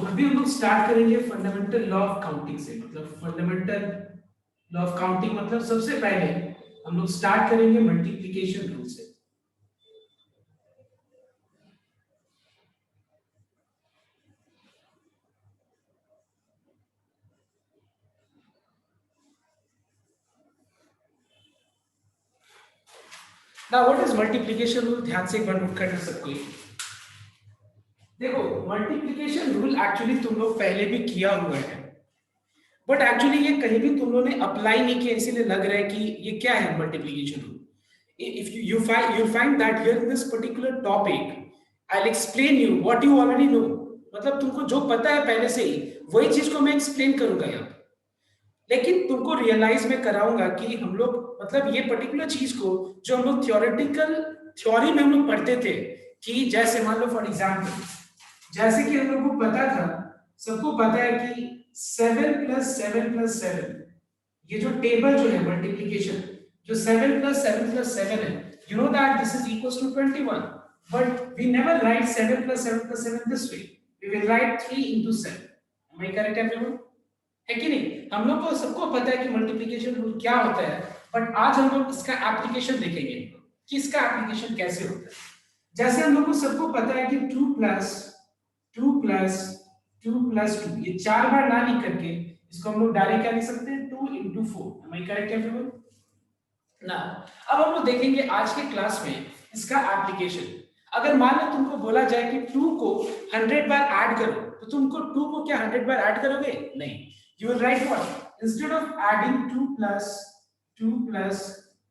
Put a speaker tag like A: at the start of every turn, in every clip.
A: अभी हम लोग स्टार्ट करेंगे फंडामेंटल लॉ ऑफ काउंटिंग से। मतलब फंडामेंटल लॉ ऑफ काउंटिंग मतलब सबसे पहले हम लोग स्टार्ट करेंगे मल्टीप्लिकेशन रूल से। Now what is multiplication rule, ध्यान से एक बार नोट करना सबको। देखो मल्टीप्लिकेशन रूल एक्चुअली तुम लोग पहले भी किया हुआ है, बट एक्चुअली ये कहीं भी तुम लोगों ने अप्लाई नहीं किया, इसीलिए लग रहा है कि ये क्या है multiplication rule. if you find that here in this particular topic I'll explain you what you already know। मतलब तुमको जो पता है पहले से ही वही चीज को मैं एक्सप्लेन करूंगा यहाँ पे, लेकिन तुमको रियलाइज में कराऊंगा कि हम लोग मतलब ये पर्टिकुलर चीज को जो हम लोग थ्योरी में हम लोग पढ़ते थे कि जैसे मान लो फॉर एग्जाम्पल, जैसे कि हम लोग को पता था, सबको पता है कि 7 + 7 + 7 ये जो टेबल जो है मल्टीप्लिकेशन, जो 7 + 7 + 7 है, you know that this is equals to 21, but we never write 7 + 7 + 7 this way, we will write 3 × 7। am I correct everyone? है कि नहीं? हम लोग को सबको पता है कि मल्टीप्लिकेशन रूल क्या होता है, बट आज हम लोग इसका एप्लीकेशन देखेंगे कि इसका एप्लीकेशन कैसे होता है। जैसे हम लोग को सबको पता है कि 2 + 2 + 2 + 2 ये 4 बार ना लिख करके इसको हम लोग डायरेक्ट क्या लिख सकते हैं 2 × 4। am I correct everyone? ना अब हम लोग देखेंगे आज के क्लास में इसका एप्लीकेशन। अगर मान लो तुमको बोला जाए कि 2 को 100 बार ऐड करो, तो तुमको 2 को क्या 100 बार ऐड करोगे? नहीं, you will write what instead of adding 2 + 2 +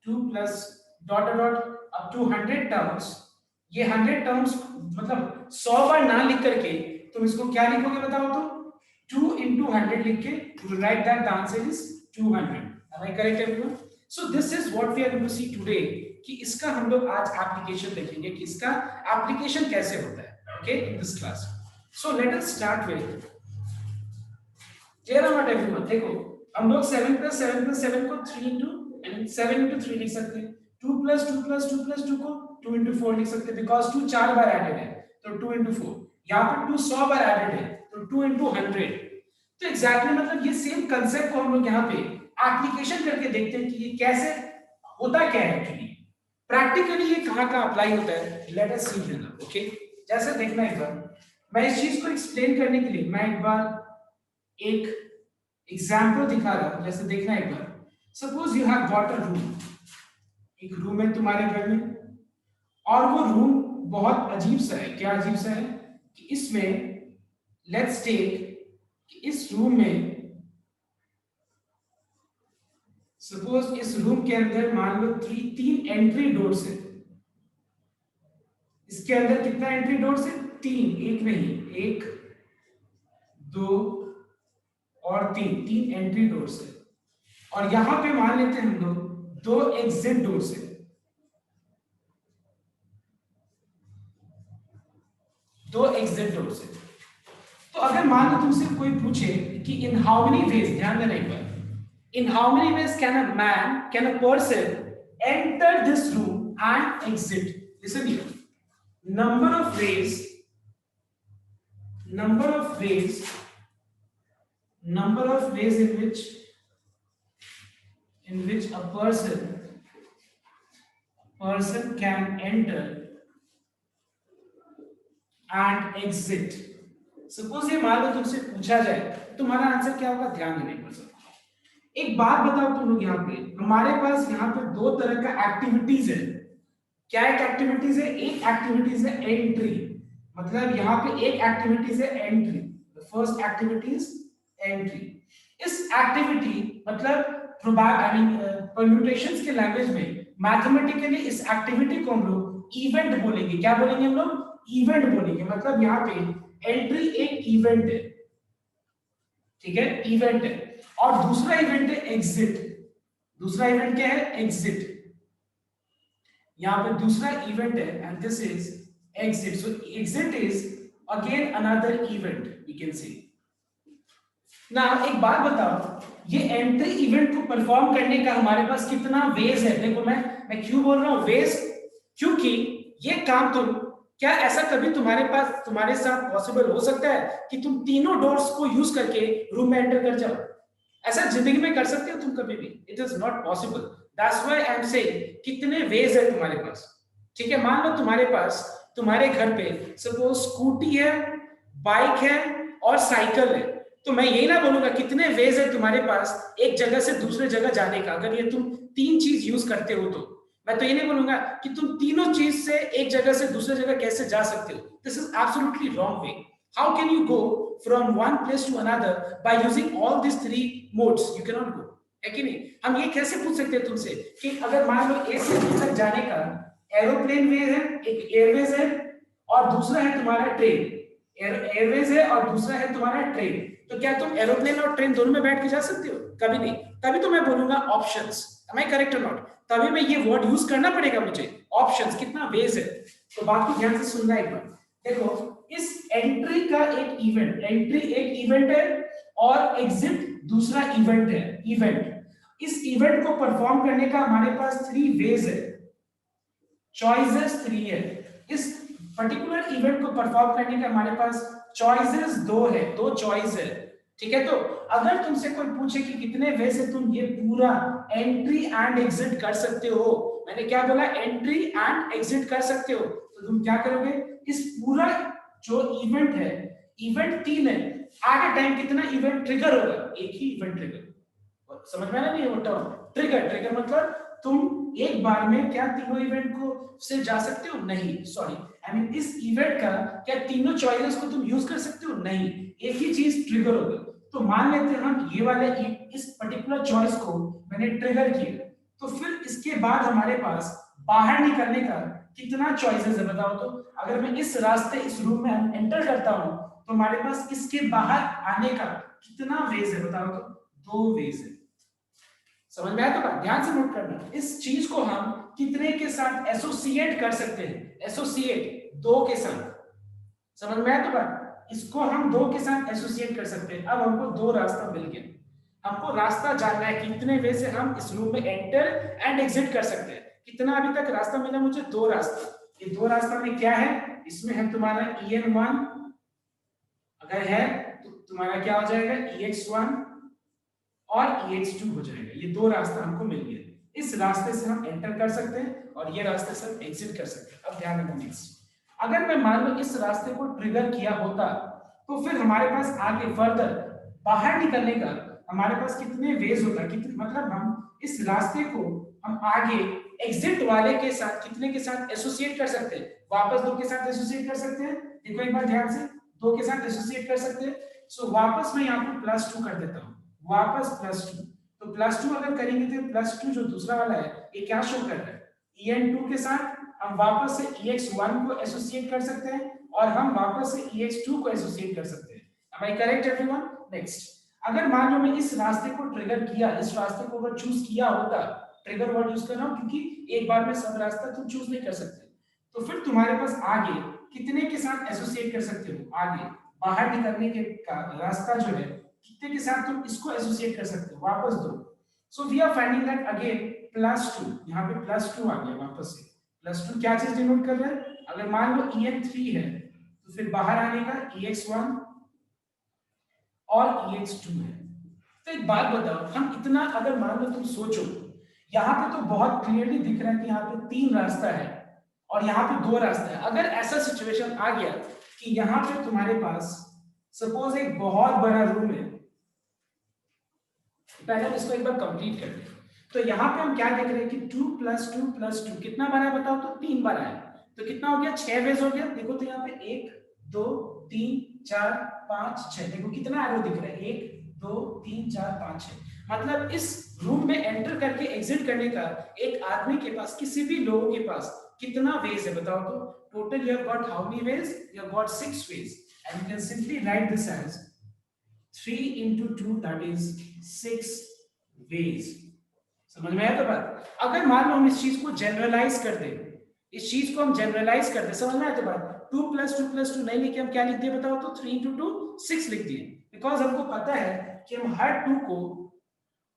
A: 2 + dot dot dot up to 100 terms, ये 100 टर्म्स मतलब 100 बार ना लिख करके तुम इसको क्या लिखोगे बताओ तो? 2 × 100 लिख के you will write that the answer is 200। am I correct everyone? So this is what we are going to see today कि इसका हम लोग आज एप्लीकेशन देखेंगे कि इसका एप्लीकेशन कैसे होता है। Okay, in this class. So let us start with clear not everyone. देखो हम लोग 7 + 7 + 7 को 3 × 7 × 3 लिख सकते हैं, 2 + 2 + 2 + 2 को 2 × 4 लिख सकते हैं, बिकॉज़ 2 4 बार एडेड है तो 2 × 4। यहां पर 2 100 बार एडेड है तो 2 × 100। तो एग्जैक्टली मतलब ये सेम कांसेप्ट को हम लोग यहां पे एप्लीकेशन करके देखते हैं कि ये कैसे होता क्या है एक्चुअली, प्रैक्टिकली ये कहां अप्लाई होता है। लेट अस सी देना। ओके, जैसे देखना एक बार, मैं इस चीज को एक्सप्लेन करने के लिए मैं एक बार एक एग्जांपल दिखा रहा हूं। जैसे देखना एक बार, suppose you have got a room, एक रूम है तुम्हारे घर में, और वो रूम बहुत अजीब सा है। क्या अजीब सा है कि इसमें लेट्स टेक कि इस रूम में सपोज इस रूम के अंदर मान लो 3 एंट्री डोर्स है। इसके अंदर कितना एंट्री डोर्स है? 3, एक नहीं, 1 2 और 3 एंट्री डोर्स है। और यहां पे मान लेते हैं हम लोग 2 एग्जिट डोर्स है, 2 एग्जिट डोर्स है। तो अगर मान लो तुमसे कोई पूछे कि इन हाउ मेनी वेज, ध्यान देना एक बार, in how many ways can a person enter this room and exit? Listen here, number of ways in which a person can enter and exit। Suppose ये मान लो तुमसे पूछा जाए तो तुम्हारा आंसर क्या होगा? ध्यान देने पर सब। एक बात बताओ तुम लोग, यहाँ पे हमारे पास यहाँ पे 2 तरह का एक्टिविटीज है। क्या एक एक्टिविटीज है? एक एक्टिविटीज है एंट्री, मतलब यहाँ पे एक एक्टिविटीज है एंट्री। First activities entry. इस एक्टिविटी मतलब परम्यूटेशंस के लैंग्वेज में मैथमेटिकली इस एक्टिविटी को हम लोग इवेंट बोलेंगे। क्या बोलेंगे हम लोग? इवेंट बोलेंगे। मतलब यहाँ पे एंट्री एक इवेंट है, ठीक है, इवेंट है। और दूसरा इवेंट है एग्जिट। दूसरा इवेंट क्या है? एग्जिट। यहां पे दूसरा इवेंट है and this is exit. So exit is again another event we can say. ना एक बात बताओ, ये एंट्री इवेंट को परफॉर्म करने का हमारे पास कितना वेज है? देखो मैं क्यों बोल रहा हूं वेज, क्योंकि ये काम तुम क्या ऐसा कभी तुम्हारे साथ पॉसिबल हो सकता है कि तुम तीनों डोर्स को यूज करके रूम में एंटर कर जाओ? ऐसा जिंदगी में कर सकते हो तुम कभी भी? It is not possible. That's why I am saying कितने वेज है तुम्हारे पास। ठीक है, मान लो तुम्हारे पास तुम्हारे घर पे सपोज स्कूटी है, बाइक है और साइकिल है, तो मैं यही ना बोलूंगा कितने वेज है तुम्हारे पास एक जगह से दूसरे जगह जाने का। अगर ये तुम तीन चीज यूज करते हो तो मैं तो ये नहीं बोलूंगा कि तुम तीनों चीज से एक जगह से दूसरे जगह कैसे जा सकते हो। This is absolutely wrong way. How can you go from one place to another by using all this three modes? You can not go, है कि नहीं? हम ये कैसे पूछ सकते हैं तुमसे कि अगर मान लो ए से बी तक जाने का एरोप्लेन वे है, एक एयरवेज है और दूसरा है तुम्हारा ट्रेन। एयरवेज है और दूसरा है तुम्हारा ट्रेन, तो क्या तुम एरोप्लेन और ट्रेन दोनों में बैठ के जा सकते हो? कभी नहीं। तभी तो मैं बोलूंगा ऑप्शंस। एम आई करेक्ट और नॉट? तभी मैं ये वर्ड यूज करना पड़ेगा मुझे, ऑप्शंस। कितना वेज है, तो बाकी ध्यान से सुनना एक बार। देखो, इस एंट्री का एक इवेंट, एंट्री एक इवेंट है और एग्जिट दूसरा इवेंट है, इवेंट। इस इवेंट को परफॉर्म करने का हमारे पास थ्री वेज है, चॉइसेस थ्री है। इस पर्टिकुलर इवेंट को परफॉर्म करने का हमारे पास चॉइसेस दो है, दो चॉइस है। ठीक है, तो अगर तुमसे कोई पूछे कि कितने वे से तुम ये पूरा एंट्री एंड एग्जिट कर सकते हो, मैंने क्या बोला? एंट्री एंड एग्जिट कर सकते हो, तो तुम क्या करोगे? इस पूरा जो इवेंट है, इवेंट तीन है, आगे टाइम कितना इवेंट ट्रिगर होगा? एक ही इवेंट ट्रिगर। समझ में आया नहीं वो टर्म? ट्रिगर, ट्रिगर मतलब तुम एक बार में क्या तीनों इवेंट को से जा सकते हो? नहीं, सॉरी, आई मीन इस इवेंट का क्या तीनों चॉइसेस को तुम यूज कर सकते हो? नहीं, एक ही चीज ट्रिगर होगा। तो मान लेते हैं हम ये वाले इस पर्टिकुलर चॉइस को मैंने ट्रिगर किया, तो फिर इसके बाद हमारे पास बाहर निकलने का कितना चॉइसेस है बताओ तो? अगर मैं इस रास्ते, इस रूम में एंटर करता हूं, तो हमारे पास इसके बाहर आने का कितना वेज है बताओ तो? दो वेज है। समझ में आया? तो बात ध्यान से नोट करना। इस चीज को हम कितने के साथ एसोसिएट कर सकते हैं? एसोसिएट दो के साथ। समझ में आया? तो बात इसको हम दो के साथ एसोसिएट कर सकते हैं। अब हमको दो रास्ता मिल गया, हमको रास्ता जानना है कितने वे से हम इस रूम में एंटर एंड एग्जिट कर सकते हैं। कितना अभी तक रास्ता मिला मुझे? दो रास्ता। ये दो रास्ता में क्या है? इसमें है तुम्हारा EN1, अगर है तो तुम्हारा क्या हो जाएगा? EX1 और EX2 हो जाएगा। ये दो रास्ता हमको मिल गया। इस रास्ते से हम एंटर कर सकते हैं और ये रास्ते से हम एग्जिट कर सकते हैं। अब ध्यान रखना नेक्स्ट, अगर मैं मान लो इस रास्ते को ट्रिगर किया होता, तो फिर हमारे पास आगे फर्दर बाहर निकलने का हमारे पास कितने वेज होता? कितने मतलब हम इस रास्ते को हम आगे एग्जिट वाले के साथ कितने के साथ एसोसिएट कर सकते हैं? वापस दो के साथ एसोसिएट कर सकते हैं। देखो एक बार ध्यान से, दो के साथ एसोसिएट कर सकते हैं। सो वापस मैं यहाँ पे +2 कर देता हूँ, वापस +2। तो +2 अगर करेंगे तो +2 जो दूसरा वाला है ये क्या शो कर रहा है? EN2 के साथ हम वापस से EX1 को एसोसिएट कर सकते हैं और हम वापस से EX2 को एसोसिएट कर सकते हैं। Am I correct everyone? Next, अगर मान लो मैं इस रास्ते को ट्रिगर किया, इस रास्ते को अगर चूज किया होता, ट्रिगर वर्ड यूज कर रहा हूं क्योंकि एक बार में सब रास्ता तुम चूज नहीं कर सकते, तो फिर तुम्हारे पास आगे कितने के साथ एसोसिएट कर सकते हो? आगे बाहर निकलने के का रास्ता जो है कितने के साथ तुम इसको एसोसिएट कर सकते हो? वापस दो। So we are finding that again +2, यहाँ पे +2 आ गया वापस से। +2 क्या चीज डिनोट कर रहा है? अगर मान लो EN3 है तो फिर बाहर आने का EX1 और EX2 है। तो एक बात बताओ, हम इतना अगर मान लो तुम सोचो, यहाँ पे तो बहुत क्लियरली दिख रहा है कि यहाँ पे तीन रास्ता है और यहाँ पे दो रास्ता है। अगर ऐसा सिचुएशन आ गया कि यहाँ पे तुम्हारे पास सपोज एक बहुत बड़ा रूम है, पहले हम इसको एक बार कंप्लीट कर लें। तो यहाँ पे हम क्या देख रहे हैं कि 2 + 2 + 2 कितना बना है बताओ तो? 3 बना है। तो कितना हो गया? 6 वेज हो गया। देखो तो यहाँ पे 1 2 3 4 5 6, देखो कितना एरो दिख रहा है? 1 2 3 4 5 6। मतलब इस रूम में एंटर करके एग्जिट करने का एक आदमी के पास, किसी भी लोगों के पास कितना वेज है बताओ तो? Total you have got how many ways? You have got 6 ways and you can simply write this as 3 into 2 that is 6 ways। समझ में आया तो बात? अगर मान लो हम इस चीज को जनरलाइज कर दें, इस चीज को हम जनरलाइज कर दें, समझ में आया तो बात? 2 + 2 + 2 नहीं लिखे, हम क्या लिख दिए बताओ तो? 3 into 2 6 लिख दिए। बिकॉज हमको पता है कि हम हर टू को,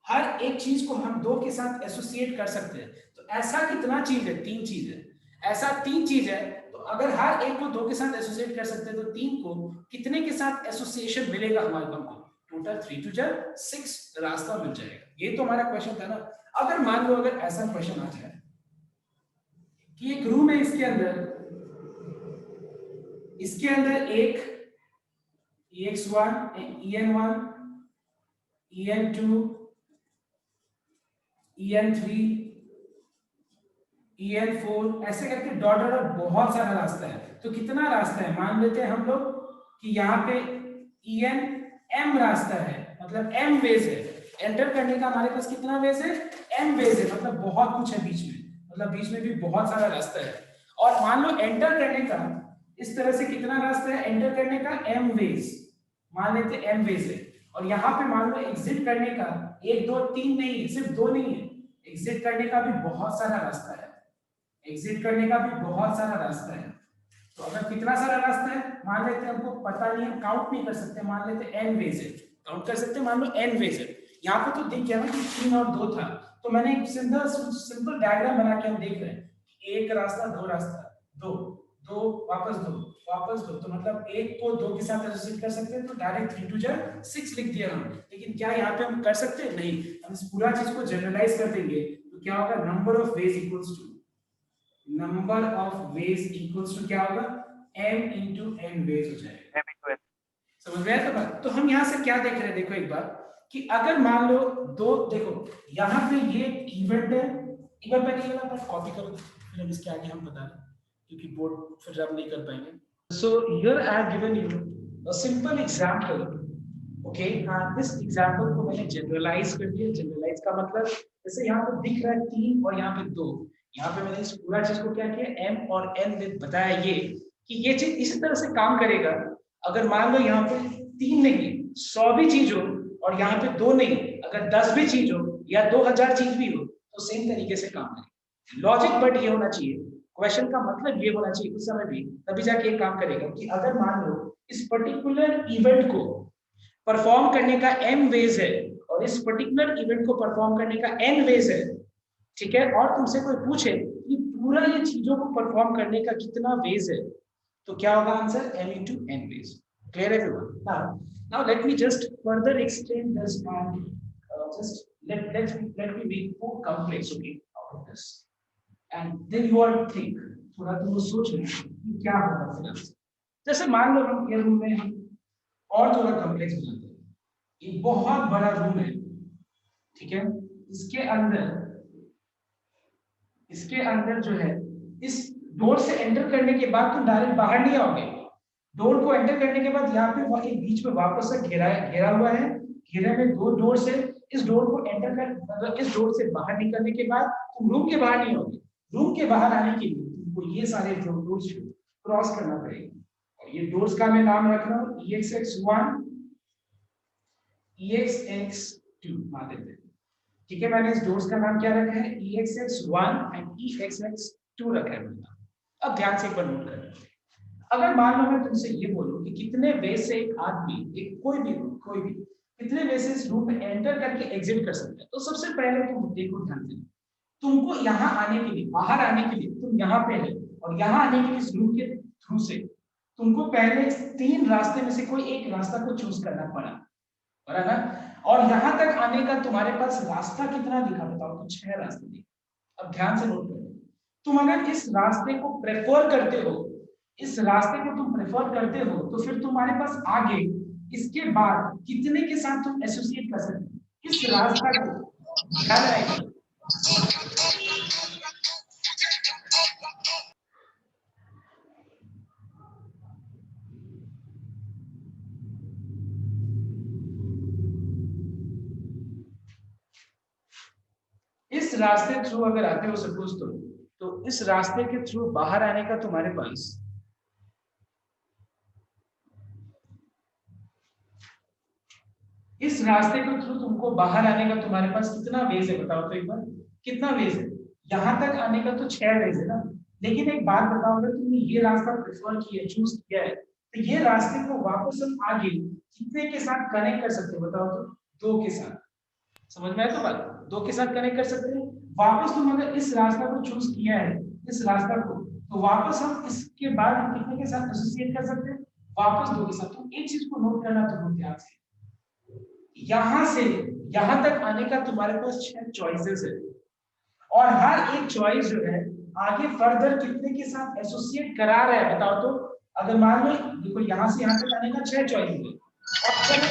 A: हर एक चीज को हम दो के साथ एसोसिएट कर सकते हैं। तो ऐसा कितना चीज है? तीन चीज है। ऐसा तीन चीज है, तो अगर हर एक को 2 के साथ एसोसिएट कर सकते हैं तो 3 को कितने के साथ एसोसिएशन मिलेगा हमारे को? टोटल 3 टू 6 रास्ता मिल जाएगा। ये तो हमारा क्वेश्चन था ना। अगर मान लो अगर ऐसा क्वेश्चन आ जाए कि एक रूम है, इसके अंदर एक EX1, EN1, EN2, EN3, EN4 ऐसे करके डॉट डॉट बहुत सारा रास्ता है। तो कितना रास्ता है? मान लेते हैं हम लोग कि यहाँ पे ENM रास्ता है, मतलब M वेज है। एंटर करने का हमारे पास कितना वेज है? M वेज है, मतलब बहुत कुछ है बीच में, मतलब बीच में भी बहुत सारा रास्ता है। और मान लो एंटर करने का इस तरह से कितना रास्ता है एंटर करने का? M वेज, मान लेते M वेज है। और यहाँ पे मान लो एग्जिट करने का 1 2 3 नहीं है, सिर्फ 2 नहीं है, एग्जिट करने का भी बहुत सारा रास्ता है, एग्जिट करने का भी बहुत सारा रास्ता है। तो अगर कितना सारा रास्ता है मान लेते हैं, हमको पता नहीं है, काउंट नहीं कर सकते, मान लेते हैं n वेज है, काउंट कर सकते हैं, मान लो n वेज है। यहाँ पे तो दिख गया ना कि 3 और 2 था, तो मैंने एक सिंपल डायग्राम बना के हम देख रहे हैं, एक रास्ता, दो रास्ता, दो दो वापस दो वापस दो, तो मतलब एक को 2 के साथ एसोसिएट कर सकते हैं, तो डायरेक्ट 3 टू 6 लिख दिया हम। लेकिन क्या यहाँ पे हम कर सकते हैं? नहीं, हम इस पूरा चीज को जनरलाइज कर देंगे तो क्या होगा? Number of ways equals to क्या होगा? m into n वेज हो जाएगा। समझ में आया? तो हम यहाँ से क्या देख रहे हैं, देखो एक बार, कि अगर मान लो दो, देखो यहाँ पे ये इवेंट है, एक बार पहले ये वाला कॉपी करो, फिर हम इसके आगे हम बता रहे हैं, क्योंकि बोर्ड फिर आप नहीं कर पाएंगे। So here I have given you a simple example, okay? this example को मैंने generalize कर दिया। generalize का मतलब जैसे यहाँ पे दिख रहा है 3 और यहाँ पे 2, यहाँ पे मैंने इस पूरा चीज को क्या किया? m और n में बताया ये कि ये चीज इसी तरह से काम करेगा। अगर मान लो यहाँ पे 3 नहीं, 100 भी चीज हो, और यहाँ पे 2 नहीं, अगर 10 भी चीज हो या 2000 चीज भी हो, तो सेम तरीके से काम करेगा। लॉजिक बट ये होना चाहिए, क्वेश्चन का मतलब ये होना चाहिए उस समय भी, तभी जाके ये काम करेगा कि अगर मान लो इस पर्टिकुलर इवेंट को परफॉर्म करने का m वेज है और इस पर्टिकुलर इवेंट को परफॉर्म करने का n वेज है, ठीक है, और तुमसे कोई पूछे कि पूरा ये चीजों को परफॉर्म करने का कितना वेज है, तो क्या होगा answer? m into n ways. Clear है everyone? Now let me just further extend this and just let me make more complex, okay, out of this, and then you all think, थोड़ा तुम सोच लो कि क्या होगा फिर। जैसे मान लो हम ये रूम में हम और थोड़ा कॉम्प्लेक्स बनाते हैं, एक बहुत बड़ा रूम है, ठीक है, इसके अंदर जो है, इस डोर से एंटर करने के बाद तुम डायरेक्ट बाहर नहीं आओगे। डोर को एंटर करने के बाद यहाँ पे एक बीच में वापस से घेरा हुआ है, घेरे में 2 डोर से, इस डोर को एंटर कर, मतलब इस डोर से बाहर निकलने के बाद तुम रूम के बाहर नहीं आओगे। रूम के बाहर आने के लिए तुमको ये सारे डोर्स क्रॉस करना पड़ेगा, और ये डोर्स का मैं नाम रख रहा हूँ EXX1, EXX2 मान लेते हैं, ठीक है। मैंने इस डोर्स का नाम क्या रखा है? EXX1 एंड EXX2 रखा है मैंने। अब ध्यान से एक बार नोट करना, अगर मान लो मैं तुमसे ये बोलूं कि कितने वे से एक आदमी, एक कोई भी कितने वे से इस रूम में एंटर करके एग्जिट कर सकता है, तो सबसे पहले तुम देखो ध्यान से, तुमको यहाँ आने के लिए, बाहर आने के लिए तुम यहाँ पे है, और यहाँ आने के लिए इस रूम के थ्रू से तुमको पहले इस 3 रास्ते में से कोई एक रास्ता को चूज करना पड़ा ना। और यहाँ तक आने का तुम्हारे पास रास्ता कितना दिखा बताओ? तो 6 रास्ते दिखे। अब ध्यान से नोट करो, तुम अगर इस रास्ते को प्रेफर करते हो, इस रास्ते को तुम प्रेफर करते हो, तो फिर तुम्हारे पास आगे इसके बाद कितने के साथ तुम एसोसिएट कर सकते हो? किस रास्ता को ध्यान रखें। इस रास्ते थ्रू अगर आते हो सपोज, तो इस रास्ते के थ्रू बाहर आने का तुम्हारे पास, इस रास्ते के थ्रू तुमको बाहर आने का तुम्हारे पास कितना वेज है बताओ तो एक बार, कितना वेज है? यहाँ तक आने का तो 6 वेज है ना। लेकिन एक बात बताओ, अगर तुमने ये रास्ता प्रेफर किया, चूज किया है, तो ये रास्ते को वापस हम आगे कितने के साथ कनेक्ट कर सकते हो बताओ तो? 2 के साथ। समझ में आया तो बात? 2 के साथ कनेक्ट कर सकते हैं। वापस तुम अगर इस रास्ता को चूज किया है, इस रास्ता को, तो वापस हम इसके बाद कितने के साथ एसोसिएट कर सकते हैं, वापस 2 के साथ। तो एक चीज को नोट करना तो बहुत ध्यान से, यहां से यहां तक आने का तुम्हारे पास 6 चॉइसेस है, और हर एक चॉइस जो है आगे फर्दर कितने के साथ एसोसिएट करा रहा है बताओ तो। अगर मान लो देखो यहां से यहां तक आने का 6 चॉइसेस है, और अगर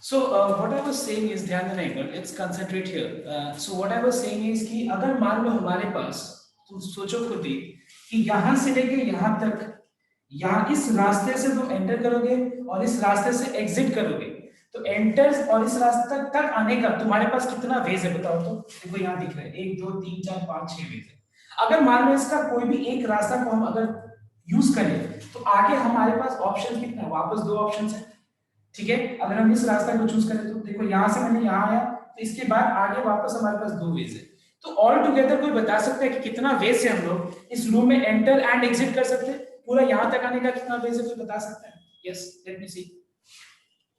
A: So what I was saying is, ध्यान देना एक बार, let's concentrate here. So what I was saying is कि अगर मान लो हमारे पास, तुम सोचो खुद ही कि यहाँ से लेके यहाँ तक, यहाँ इस रास्ते से तुम एंटर करोगे और इस रास्ते से एग्जिट करोगे, तो एंटर और इस रास्ते तक आने का तुम्हारे पास कितना वेज है बताओ तो। देखो यहाँ दिख रहा है 1 2 3 4 5 6 वेज है। अगर मान लो इसका कोई भी एक रास्ता को हम अगर यूज करें तो आगे हमारे पास ऑप्शन कितना है, वापस 2 ऑप्शन है, ठीक है। अगर हम इस रास्ता को चूज करें तो देखो यहां से मैंने यहां आया, तो इसके बाद आगे वापस हमारे पास 2 वेज है। तो ऑल टुगेदर कोई बता सकता है कि कितना वेज से हम लोग इस रूम में एंटर एंड एग्जिट कर सकते हैं, पूरा यहां तक आने का कितना वेज है कोई बता सकता है? Yes, let me see.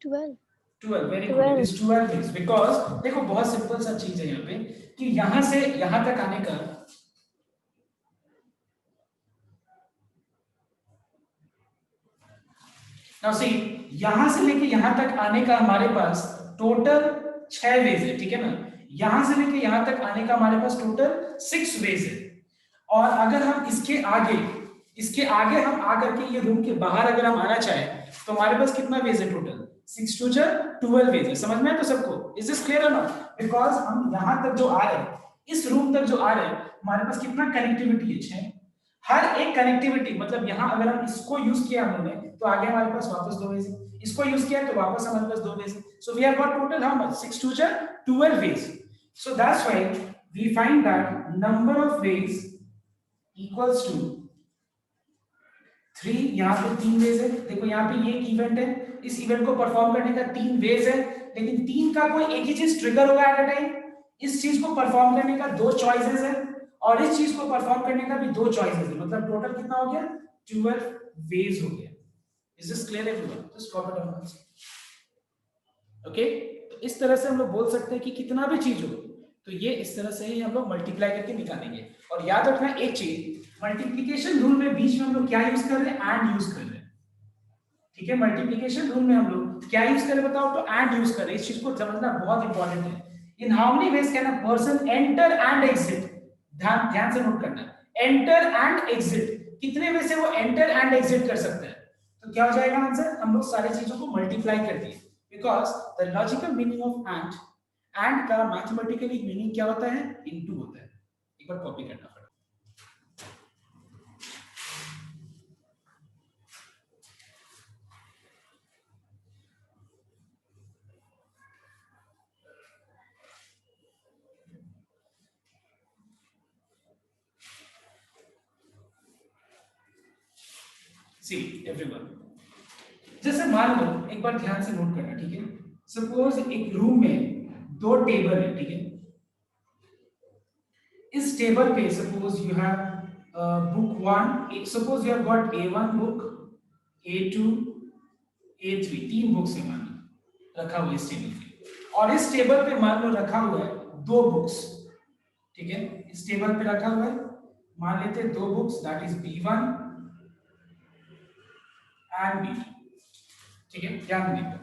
B: 12
A: 12, very good, it is 12 ways. Because देखो बहुत सिंपल सा चीज है यहाँ पे कि यहां से यहां तक आने का, नाउ सी, यहां से लेके यहां तक आने का हमारे पास टोटल 6 वेज है, ठीक है ना। यहां से लेके यहां तक आने का हमारे पास टोटल 6 वेज है। और अगर हम इसके आगे हम आकर के ये रूम के बाहर अगर हम आना चाहें तो हमारे पास कितना वेज है टोटल, 6 2 12 वेज है। समझ में है तो सबको? इज दिस क्लियर और नॉट? बिकॉज हम यहां तक जो आ रहे हैं, इस रूम तक जो आ रहे हैं, हमारे पास कितना कनेक्टिविटी है, 6। हर एक कनेक्टिविटी मतलब यहाँ अगर हम इसको यूज किया हमने तो आगे हमारे पास वापस 2 वेज है, इसको यूज किया तो वापस हमारे पास 2 वेज है। So we have got total how much, 6 2 12 ways. So that's why we find that number of ways equals to 3। यहाँ पे 3 वेज है, देखो यहाँ पे ये एक इवेंट है, इस इवेंट को परफॉर्म करने का 3 वेज है, लेकिन 3 का कोई एक ही चीज ट्रिगर होगा एट अ टाइम। इस चीज को परफॉर्म करने का 2 चॉइसेस है, और इस चीज को परफॉर्म करने का भी 2 चॉइसेस है, मतलब टोटल कितना हो गया, 12 वेज हो गया। Is this clear everyone? Just copy down answer. Okay, तो इस तरह से हम लोग बोल सकते हैं कि कितना भी चीज हो तो ये इस तरह से ही हम लोग मल्टीप्लाई करके निकालेंगे। और याद रखना एक चीज, मल्टीप्लिकेशन रूल में बीच में हम लोग क्या यूज कर रहे हैं, एंड यूज कर रहे हैं, ठीक है। मल्टीप्लिकेशन रूल में हम लोग क्या यूज कर रहे हैं बताओ तो, एंड यूज कर रहे हैं। इस चीज को समझना बहुत इंपॉर्टेंट है। इन how many ways can a person enter and exit, ध्यान ध्यान से नोट करना, एंटर एंड एग्जिट, कितने वे से वो एंटर एंड एग्जिट कर सकते हैं। तो क्या हो जाएगा आंसर, हम लोग सारी चीजों को मल्टीप्लाई कर दिए, because the logical meaning of and का मैथमेटिकली मीनिंग क्या होता है, इनटू होता है। एक बार कॉपी करना पड़ेगा। See everyone, जैसे मान लो, एक बार ध्यान से नोट करना, ठीक है। सपोज एक रूम में 2 टेबल है, ठीक है। इस टेबल पे suppose you have book 1, suppose you have got A1 book, A2, A3, 3 books है मान लो रखा हुआ इस टेबल पे, और इस टेबल पे मान लो रखा हुआ है 2 बुक्स, ठीक है। इस टेबल पे रखा हुआ है, मान लेते हैं 2 books, that is B1 and B2, ठीक है। ध्यान देना,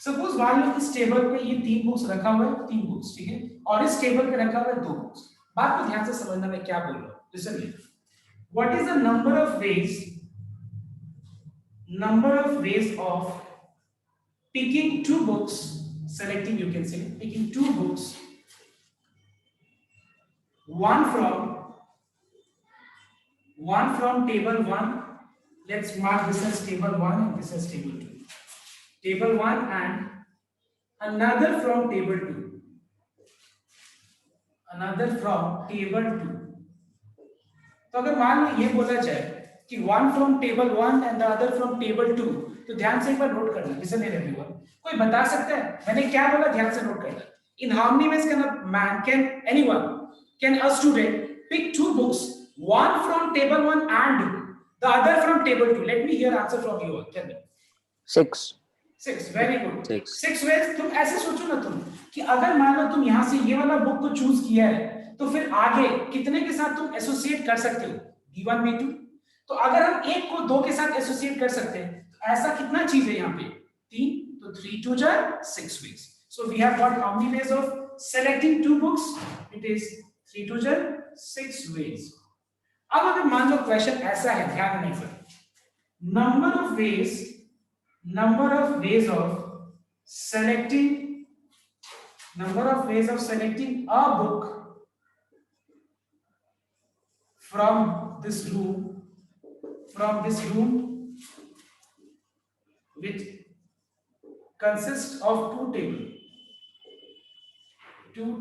A: सपोज मान लो इस टेबल पे ये 3 बुक्स रखा हुआ है, 3 बुक्स, ठीक है, और इस टेबल पे रखा हुआ है 2 बुक्स। बात को ध्यान से समझना मैं क्या बोल रहा हूं, listen here. What is the number of ways of picking 2 books, selecting, you can say picking 2 books, one from table 1, let's mark this as table 1 and this as table 2, table 1, and another from table 2, another from table 2। तो अगर मान लो ये बोला जाए कि one from table 1 and the other from table 2, तो ध्यान से एक बार नोट करना, लिसन हियर एवरीवन। कोई बता सकता है मैंने क्या बोला, ध्यान से नोट करना। इन how many ways can a man, can anyone, can a student pick 2 books, one from table 1 and The other from table 2. Let me hear answer from you all. Tell me.
C: 6.
A: 6. Very good.
C: 6.
A: 6 ways. तुम ऐसे सोचो ना तुम कि अगर मान लो तुम यहाँ से ये वाला बुक को चूज किया है तो फिर आगे कितने के साथ तुम एसोसिएट कर सकते हो? B1 B2. तो अगर हम एक को 2 के साथ एसोसिएट कर सकते हैं तो ऐसा कितना चीज है यहाँ पे? 3. तो 3 2 जा 6 ways. So we have got how many ways of selecting two books? It is 3 2 जा 6 ways. अब अगर मान लो क्वेश्चन ऐसा है, ध्यान नहीं पर number of ways of selecting a book from this room which consists of two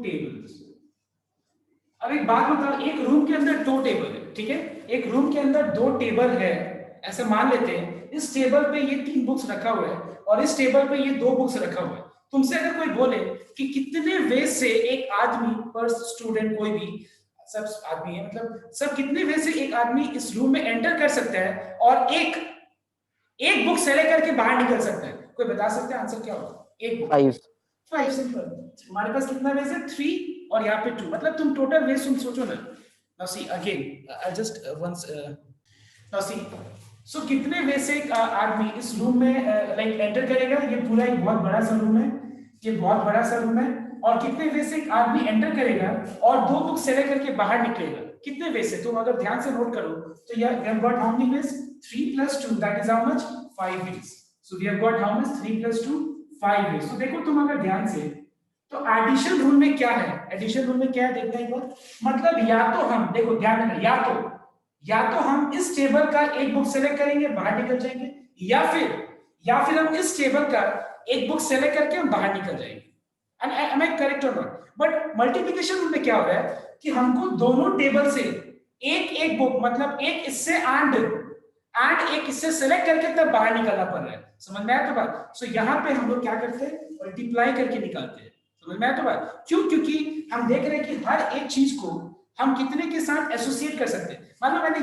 A: tables. अब एक बात बताओ, एक रूम के अंदर 2 टेबल है, ठीक है? एक रूम के अंदर 2 टेबल है, ऐसा मान लेते हैं। इस टेबल पे ये 3 बुक्स रखा हुआ है और इस टेबल पे ये 2 बुक्स रखा हुआ है। तुमसे अगर कोई बोले कि कितने वे से एक आदमी पर स्टूडेंट, कोई भी सब आदमी है, मतलब सब कितने वे से एक आदमी इस रूम में एंटर कर सकता है और एक बुक सेलेक्ट करके बाहर निकल सकता है, कोई बता सकता है आंसर क्या होगा? 5 सिंपल। हमारे पास कितना वेज है? 3 और यहाँ पे 2, मतलब तुम टोटल वेज तुम सोचो ना। Now see again, I just once now see, so कितने वे से एक आदमी इस रूम में लाइक एंटर करेगा? ये पूरा एक बहुत बड़ा सा रूम है, ये बहुत बड़ा सा रूम है, और कितने वे से एक आदमी एंटर करेगा और 2 बुक सेलेक्ट करके बाहर निकलेगा? कितने वे से? तुम अगर ध्यान से नोट करो तो यार we have got how many ways? 3 + 2, that is how much? 5 ways. So we have got how much? 3 + 2 5 ways. तो देखो तुम अगर ध्यान से, तो एडिशन रूल में क्या है? एडिशन रूल में क्या है देखना एक बार। मतलब या तो हम, देखो ध्यान देना, या तो हम इस टेबल का एक बुक सेलेक्ट करेंगे, बाहर निकल जाएंगे, या फिर हम इस टेबल का एक बुक सेलेक्ट करके हम बाहर निकल जाएंगे। एंड एम आई करेक्ट और नॉट? बट मल्टीप्लिकेशन रूल में क्या हो रहा है कि हमको दोनों टेबल से एक बुक, मतलब एक इससे एंड एक इससे सेलेक्ट करके तब बाहर निकलना पड़ रहा है। समझ में आया तो बात? सो यहाँ पे हम लोग क्या करते हैं? मल्टीप्लाई करके निकालते हैं। समझ में आया तो बात? क्यों? क्योंकि हम देख रहे हैं कि हर एक चीज को हम कितने के साथ एसोसिएट कर सकते हैं। मान लो मैंने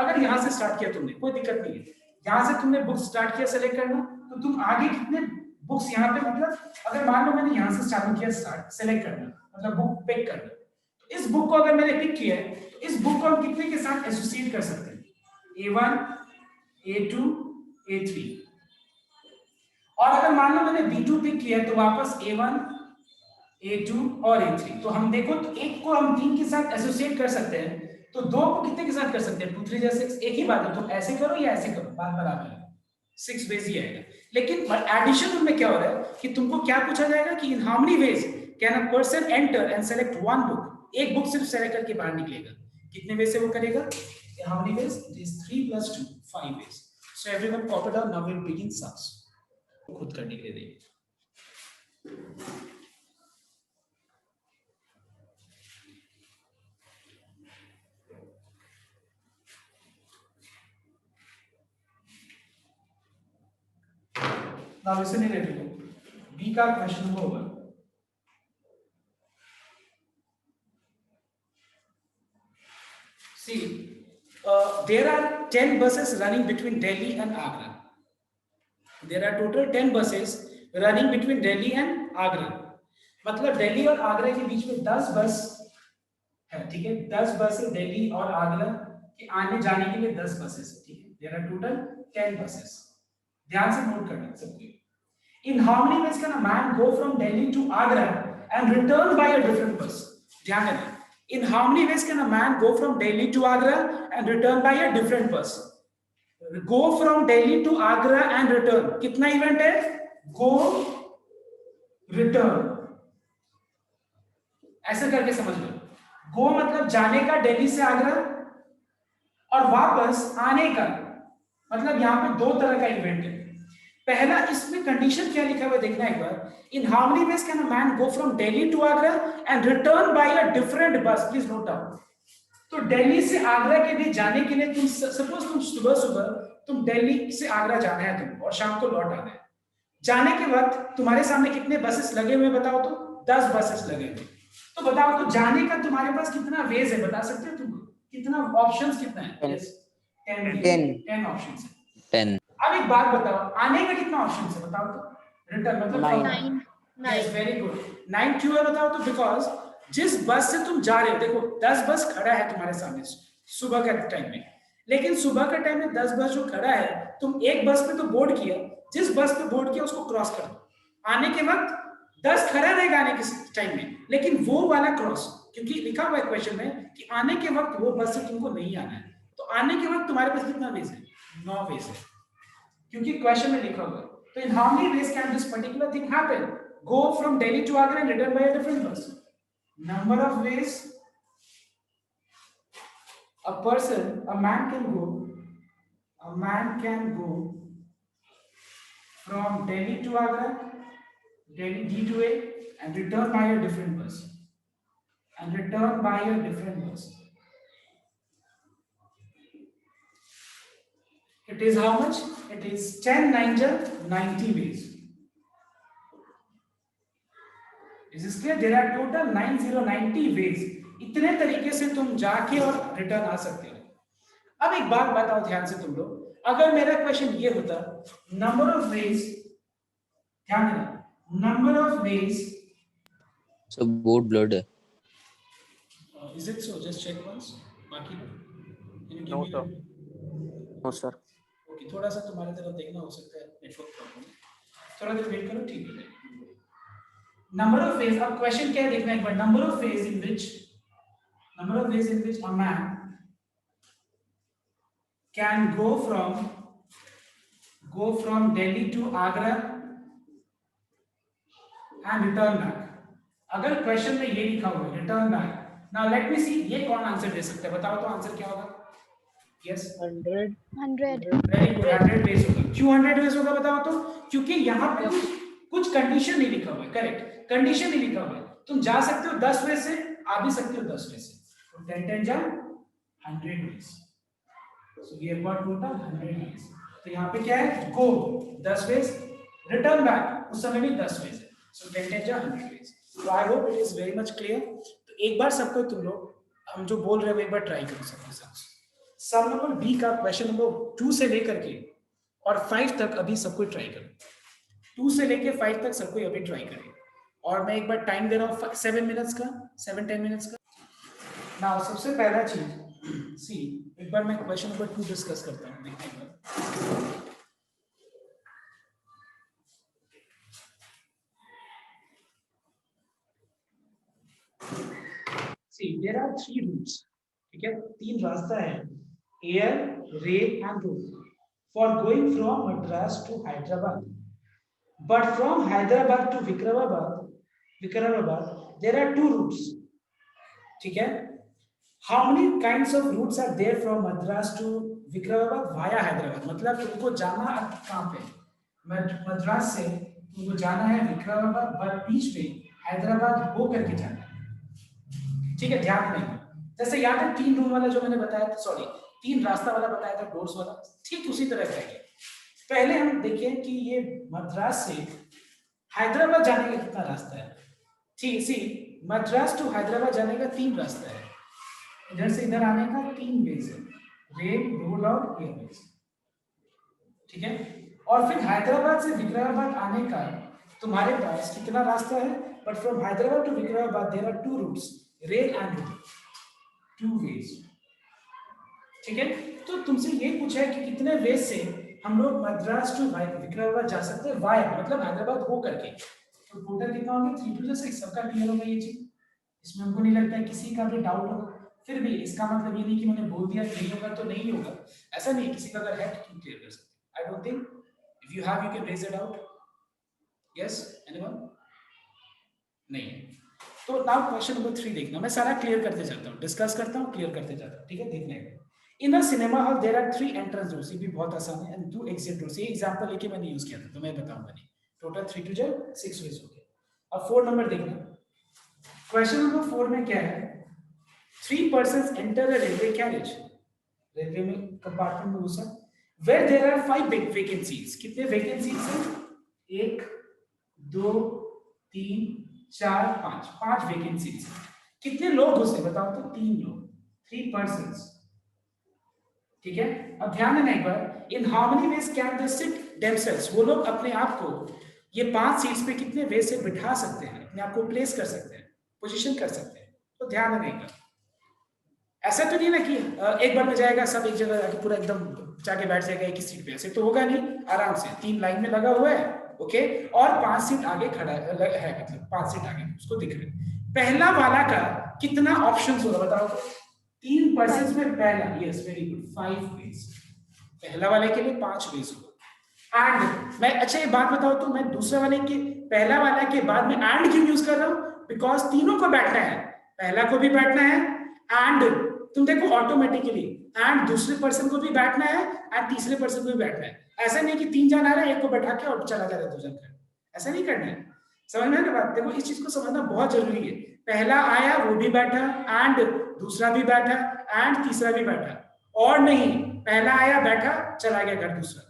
A: अगर यहाँ से स्टार्ट किया तुमने, कोई दिक्कत नहीं है, यहाँ से तुमने बुक स्टार्ट किया सेलेक्ट करना, तो तुम आगे कितने बुक्स यहाँ पे, मतलब अगर मान लो मैंने यहाँ से चालू किया सेलेक्ट करना, मतलब बुक पिक करना, तो इस बुक को अगर मैंने पिक किया है तो इस बुक को हम कितने के साथ एसोसिएट कर सकते हैं? A1 A2 A3। और अगर मान लो मैंने B2 पिक किया है तो वापस A1 A2 और A3। तो हम देखो, तो एक को हम 3 के साथ एसोसिएट कर सकते हैं, तो 2 को कितने के साथ कर सकते हैं? 2 3 जा 6। एक ही बात है, तुम ऐसे करो या ऐसे करो, बात बराबर है, 6 वेज ही आएगा। लेकिन एडिशन में क्या हो रहा है कि तुमको क्या पूछा जाएगा कि in how many ways can a person enter and select one book? एक बुक सिर्फ सेलेक्ट करके बाहर निकलेगा, कितने वेज से वो करेगा? How many ways? It is 3 + 2 5 ways. So everyone copy down, now will begin सक्स खुद करने के लिए। Now listen in everyone. B का क्वेश्चन होगा, see, there are 10 buses running between Delhi and Agra. There are total 10 buses running between Delhi and Agra. मतलब दिल्ली और आगरा के बीच में 10 बस है, ठीक है? 10 बस है दिल्ली और आगरा के आने जाने के लिए 10 बसेस, ठीक है? There are total 10 buses. ध्यान से नोट करना सबको। In how many ways can a man go from Delhi to Agra and return by a different bus? ध्यान देना। In how many ways can a man go from Delhi to Agra and return by a different bus? Go from Delhi to Agra and return, कितना event है? Go, return, ऐसा करके समझ लो। Go मतलब जाने का दिल्ली से आगरा, और वापस आने का, मतलब यहाँ पे 2 तरह का इवेंट है। पहला, इसमें कंडीशन क्या लिखा हुआ देखना एक बार। In how many ways can a man go from Delhi to Agra and return by a different bus? Please note down. तो दिल्ली से आगरा के लिए जाने के लिए तुम सपोज तुम सुबह तुम दिल्ली से आगरा जाना है तुम, और शाम को लौट आना है। जाने के वक्त तुम्हारे सामने कितने बसेस लगे हुए बताओ तो? 10 बसेस लगे हुए। तो बताओ तो जाने का तुम्हारे पास कितना वेज है, बता सकते हो तुम? कितना ऑप्शंस कितना है? 10 ऑप्शन है।
C: 10.
A: अब एक बात बताओ, आने का कितना ऑप्शन है बताओ तो? रिटर्न मतलब
B: 9.
A: Yes very good. 9 क्यों है बताओ तो? बिकॉज जिस बस से तुम जा रहे हो, देखो 10 बस खड़ा है तुम्हारे सामने सुबह के टाइम में, लेकिन सुबह के टाइम में 10 बस जो खड़ा है, तुम एक बस पे तो बोर्ड किया, जिस बस पे बोर्ड किया उसको क्रॉस कर दो। आने के वक्त 10 खड़ा रहेगा आने के टाइम में, लेकिन वो वाला क्रॉस, क्योंकि लिखा हुआ है क्वेश्चन में कि आने के वक्त वो बस से तुमको नहीं आना है, तो आने के वक्त तुम्हारे पास कितना वेज है? 9 वेज है, क्योंकि क्वेश्चन में लिखा हुआ है। तो in how many ways can this particular thing happen? Go from Delhi to Agra and return by a different bus. Number of ways a man can go from Delhi to Agra, Delhi D to A, and return by a different bus. It is how much? It is 10 9 90 ways. Is this clear? There are total 90 ways. इतने तरीके से तुम जाके और return आ सकते हो। अब एक बात बताओ ध्यान से तुम लोग, अगर मेरा क्वेश्चन ये होता नंबर ऑफ वेज, ध्यान देना, number of veg,
C: So board blurred है.
A: is it so? Just check once. बाकी
D: No, sir. No, sir.
A: Okay, थोड़ा सा तुम्हारे तरफ देखना, हो सकता है नेटवर्क प्रॉब्लम, थोड़ा देर वेट करो, ठीक है। नंबर ऑफ वेज, अब क्वेश्चन क्या है देखना एक बार। Number of ways in which a man can go from Delhi to Agra and return back. अगर क्वेश्चन में ये लिखा हुआ है return back, now let me see ये कौन आंसर दे सकता है, बताओ तो आंसर क्या होगा? यस
B: 100.
A: वेरी गुड, 100 वेज होगा। क्यों 100 वेज होगा बताओ तो? क्योंकि यहाँ पे कुछ कंडीशन नहीं लिखा हुआ है। करेक्ट, कंडीशन नहीं लिखा हुआ है। तुम जा सकते हो 10 वेज से, आ भी सकते हो 10 वेज से, तो 10 10 जा 100 ways, so we have got total 100 ways. तो यहाँ पे क्या है? गो 10 वेज, रिटर्न बैक उस समय भी 10 वेज है, सो 10 10 जा 100 वेज। तो I hope it is very much clear. तो एक बार सबको तुम लोग, हम जो बोल रहे हैं वो एक बार ट्राई करो सबके साथ। सम नंबर बी का क्वेश्चन नंबर 2 से लेकर के और 5 तक अभी सबको ट्राई करो। 2 से लेकर 5 तक सबको अभी ट्राई करें, और मैं एक बार टाइम दे रहा हूँ 7 मिनट्स का, 7-10 मिनट्स का। नाउ सबसे पहला चीज सी, एक बार मैं क्वेश्चन नंबर 2 डिस्कस करता हूँ, देखते हैं। सी देयर आर 3 रूट्स, ठीक है, 3 रास्ता है, air, rail and road, for going from Madras to Hyderabad. But from Hyderabad to Vikarabad, there are 2 routes. ठीक है? How many kinds of routes are there from Madras to Vikarabad via Hyderabad? मतलब तुमको जाना कहाँ पे? मद्रास से तुमको जाना है विकाराबाद, पर बीच में हैदराबाद हो करके जाना है। ठीक है, ध्यान देना। जैसे याद है 3 रूम वाला जो मैंने बताया था, सॉरी 3 रास्ता वाला बताया था, डोर्स वाला, ठीक उसी तरह का है। पहले हम देखें कि ये मद्रास से हैदराबाद जाने का कितना रास्ता है। ठीक, सी मद्रास टू हैदराबाद जाने का 3 रास्ता है, इधर से इधर आने का 3 वेज है, रेल, रोड और एयरवेज। ठीक है, और फिर हैदराबाद से विकाराबाद आने का तुम्हारे पास कितना रास्ता है? But from Hyderabad to Vikarabad there are 2 routes, rail and road, 2 ways. ठीक है, तो तुमसे ये पूछा है कि कितने वेज से हम लोग मद्रास टू विकाराबाद जा सकते हैं, वाया मतलब हैदराबाद हो करके। तो टोटल कितना होगा? 3 2 6। सबका क्लियर होगा ये चीज? इसमें हमको नहीं लगता है किसी का भी डाउट होगा। फिर भी इसका मतलब ये नहीं कि मैंने बोल दिया नहीं होगा तो नहीं होगा, ऐसा नहीं। किसी का अगर है तो तुम क्लियर कर सकते। I don't think, if you have you can raise it out. Yes, anyone? नहीं। तो नाउ क्वेश्चन नंबर 3 देखना, मैं सारा क्लियर करते जाता हूँ, डिस्कस करता हूँ, क्लियर करते जाता हूँ। ठीक है, देखने का। In a cinema hall there are 3 entrance doors, ये भी बहुत आसान है, and 2 exit doors। ये एग्जांपल लेके मैंने यूज किया था, तो मैं बताऊंगा नहीं। टोटल 3 2 जा 6 वेज हो गए। अब 4 नंबर देखना। क्वेश्चन नंबर 4 में क्या है? 3 persons enter a railway carriage, railway में कंपार्टमेंट में घुसा, where there are 5 vacancies। कितने वैकेंसीज हैं? 1 2 3 4 5, 5 वैकेंसीज। कितने लोग घुसे बताओ तो? 3 लोग, 3 persons। ठीक है, अब ध्यान देना एक बार, in how many ways can they sit themselves, वो लोग अपने आप को ये 5 सीट्स पे कितने वे से बिठा सकते हैं, अपने आप को प्लेस कर सकते हैं, पोजीशन कर सकते हैं। तो ध्यान देना एक बार, ऐसा तो नहीं ना कि एक बार में जाएगा सब एक जगह जाके पूरा एकदम जाके बैठ जाएगा एक ही सीट पे, ऐसे तो होगा नहीं। आराम से 3 लाइन में लगा हुआ है, ओके, और 5 सीट आगे खड़ा है, मतलब 5 सीट आगे उसको दिख रहे हैं। पहला वाला का कितना ऑप्शंस होगा बताओ तो? 3 पर्सन में पहला, यस वेरी गुड, 5 वेज, पहला वाले के लिए 5 वेज होगा। एंड मैं अच्छा ये बात बताओ तो, मैं दूसरे वाले के पहला वाला के बाद में एंड क्यों यूज कर रहा हूं? बिकॉज तीनों को बैठना है, पहला को भी बैठना है, एंड तुम देखो ऑटोमेटिकली एंड दूसरे पर्सन को भी बैठना है, एंड तीसरे पर्सन को भी बैठना है। ऐसा नहीं कि 3 जन आ रहे हैं, एक को बैठा के और चला जा रहा है 2 जन का, ऐसा नहीं करना है। समझ में आ रहा बात? देखो इस चीज को समझना बहुत जरूरी है। पहला आया वो भी बैठा, एंड दूसरा भी बैठा, एंड तीसरा भी बैठा, और नहीं पहला आया बैठा चला गया घर दूसरा,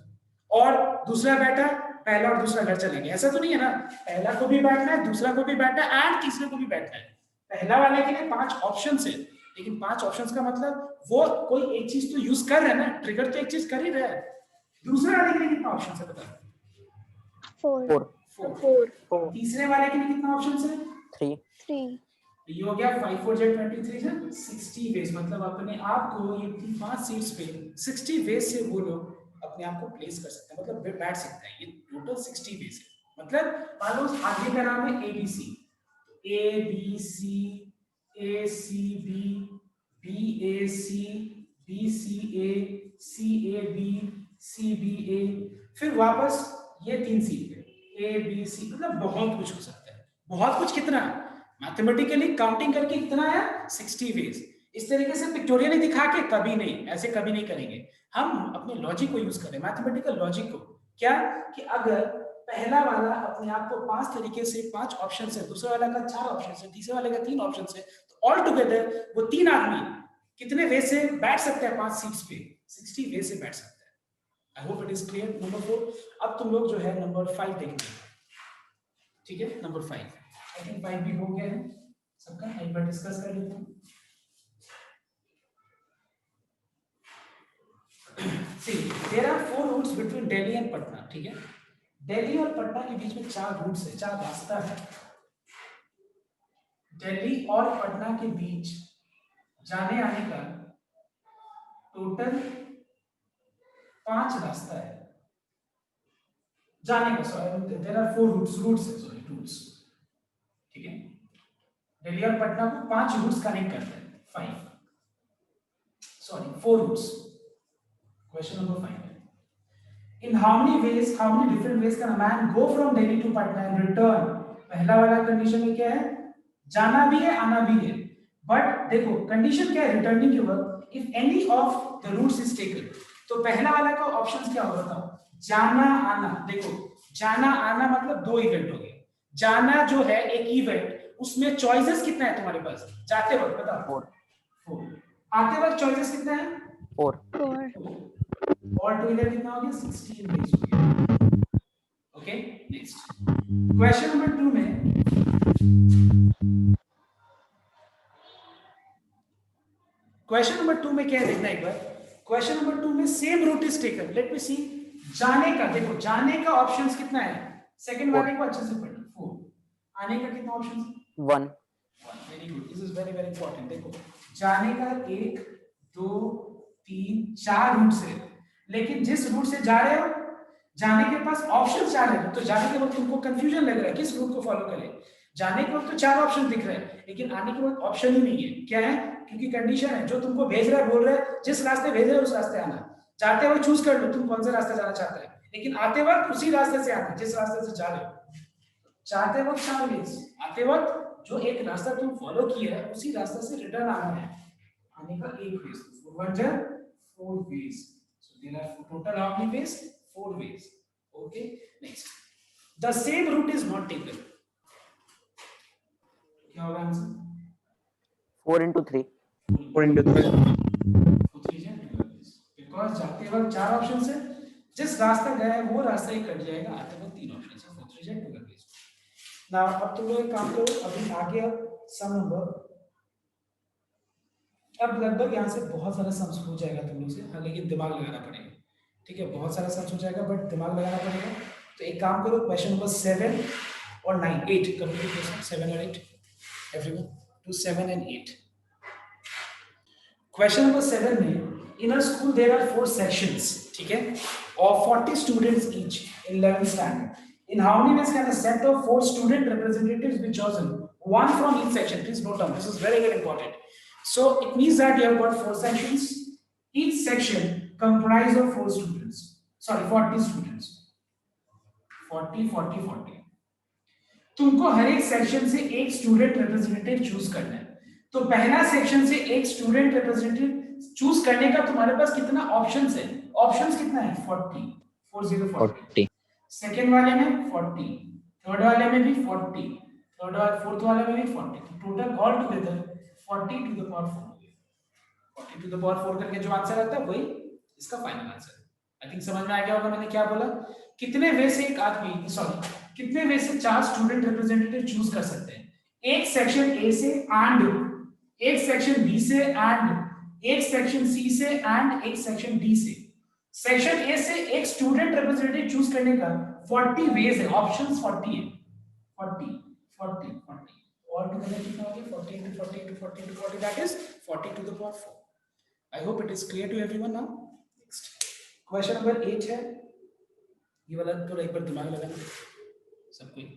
A: और दूसरा बैठा पहला और दूसरा घर चला गया, ऐसा तो नहीं है ना। पहला को भी बैठना है, दूसरा को भी बैठना है, एंड तीसरे को भी बैठना है। पहला वाले के लिए 5 ऑप्शंस है, लेकिन 5 ऑप्शंस का मतलब वो कोई एक चीज तो यूज कर रहा है ना, ट्रिगर तो एक चीज कर ही रहा है। दूसरे वाले के लिए कितना ऑप्शन है बता?
B: 4
A: तीसरे वाले के लिए कितना ऑप्शन है?
B: 3
A: ये हो गया 5 4 जा 23 है 60 वेज, मतलब अपने आप को ये 5 सीट्स पे 60 वेज से वो लोग अपने आप को प्लेस कर सकते हैं, मतलब बैठ सकते हैं। ये टोटल 60 वेज है। मतलब मान लो आगे का नाम है ABC, A B C A C B B A C B C A C A B C B A, फिर वापस ये 3 सीट पे A B C, मतलब बहुत कुछ हो सकता है। बहुत कुछ कितना? मैथमेटिकली काउंटिंग करके कितना आया? 60 वेज। इस तरीके से पिक्टोरियली दिखा के कभी नहीं, ऐसे कभी नहीं करेंगे। हम अपने लॉजिक को यूज करें, मैथमेटिकल लॉजिक को। क्या कि अगर पहला वाला अपने आप को 5 तरीके से 5 ऑप्शन है, दूसरे वाला का 4 ऑप्शन है, तीसरे वाले का 3 ऑप्शन है, तो ऑल टुगेदर वो 3 आदमी कितने वे से बैठ सकते हैं 5 सीट्स पे? 60 वे से बैठ सकते हैं। I hope it is clear. Number 4। अब तुम लोग जो है नंबर 5 देखना, ठीक है? नंबर 5 आई थिंक 5 भी हो गया है सबका, एक बार डिस्कस कर लेते हैं। See, there are 4 routes between Delhi and Patna, ठीक है? दिल्ली और पटना के बीच में 4 रूट्स है, 4 रास्ता है। दिल्ली और पटना के बीच जाने आने का टोटल 5 रास्ता है जाने का। सॉरी, देयर आर 4 रूट्स है, सॉरी रूट्स, ठीक है? दिल्ली और पटना को 5 रूट्स कनेक्ट करते हैं, 4 routes. Question number 5, in how many different ways can a man go from Delhi to Patna and return? पहला वाला कंडीशन में क्या है? जाना भी है आना भी है, बट देखो कंडीशन क्या है रिटर्निंग के वक्त, if any of the routes is taken. तो पहला वाला का ऑप्शंस क्या होगा बताओ? जाना आना। देखो जाना आना मतलब 2 इवेंट हो गए। जाना जो है एक इवेंट, उसमें चॉइसेस कितना है तुम्हारे पास जाते वक्त बताओ? 4। आते वक्त चॉइसेस कितना है?
B: 4
A: और टू इधर कितना हो गया? 16 वेज हो गया। ओके, नेक्स्ट क्वेश्चन नंबर 2 में क्या है देखना एक बार। क्वेश्चन नंबर 2 में same route is taken, let me see. जाने का देखो, जाने का ऑप्शंस कितना है? सेकंड वाले को अच्छे से पढ़ो, 4। आने का कितना ऑप्शन है?
D: 1
A: very good, this is very very important. देखो जाने का 1 2 3 4 रूट्स है, लेकिन जिस रूट से जा रहे हो जाने के पास ऑप्शन 4 है, तो जाने के वक्त तुमको कंफ्यूजन लग रहा है किस रूट को फॉलो करें। जाने के वक्त तो 4 ऑप्शन दिख रहे हैं, लेकिन आने के वक्त ऑप्शन ही नहीं है। क्या है? क्योंकि कंडीशन है, जो तुमको भेज रहा है बोल रहा है जिस रास्ते भेज रहे हो उस रास्ते आना। जाते वक्त चूज कर लो तुम कौन सा रास्ता जाना चाहते हैं, लेकिन आते वक्त उसी रास्ते से आना जिस रास्ते से जा रहे हो। जाते वक्त 4 वेज, आते वक्त जो एक रास्ता तुम फॉलो किया है उसी रास्ते से रिटर्न आना है। आने का 1 ways, 4 ways. So there are total how many ways? 4 ways. Okay, next. The same route is not taken. क्या होगा आंसर?
D: 4 into 3
A: Because जाते वक्त 4 ऑप्शन है, जिस रास्ता गया है वो रास्ता ही कट जाएगा, आते वक्त 3 ऑप्शन है, 4 रिजेक्ट होगा। नाउ अब तुम लोग एक काम करो, अभी आगे अब सम नंबर अब लगभग यहाँ से बहुत सारा सम्स हो जाएगा तुम लोग से, हाँ लेकिन दिमाग लगाना पड़ेगा, ठीक है, बहुत सारा सम्स हो जाएगा बट दिमाग लगाना पड़ेगा। तो एक काम करो, क्वेश्चन नंबर 7 और 9, 8 कंप्लीट क्वेश्चन, 7 और 8 everyone, to 7 and 8। Question number 7 में, in a school there are 4 sections, ठीक है, of 40 students each in 11th standard. In how many ways can a set of 4 student representatives be chosen? One from each section. Please note down. This is very, very important. So it means that you have got 4 sections. Each section comprised of 4 students. Sorry, 40 students. 40, 40, 40. तुमको हर एक section से एक student representative choose करना है। तो पहला section से एक स्टूडेंट रिप्रेजेंटेटिव चूज करने का तुम्हारे पास कितना ऑप्शंस है? ऑप्शंस कितना है? 40, 40। सेकंड वाले में 40, थर्ड वाले में भी 40, फोर्थ वाले में भी 40। Total all together 40 to the power 4, 40 to the power 4 करके जो आंसर आता है वही इसका फाइनल आंसर है। आई थिंक समझ में आ गया होगा मैंने क्या बोला। कितने वे से एक आदमी, सॉरी, कितने वे से 4 स्टूडेंट रिप्रेजेंटेटिव चूज कर सकते हैं? एक सेक्शन ए से एंड एक सेक्शन बी से एंड एक सेक्शन सी से एंड एक सेक्शन डी से। सेक्शन ए से एक स्टूडेंट रिप्रेजेंटेटिव चूज करने का 40 वेज है, ऑप्शंस 40 है, 40 40 40 ऑल टुगेदर कितना हो गया? 40 into 40 into 40 into 40, that is 40 to the power 4। I hope it is clear to everyone now। Next question number 8 है, ये वाला थोड़ा एक बार दिमाग लगाना सबको।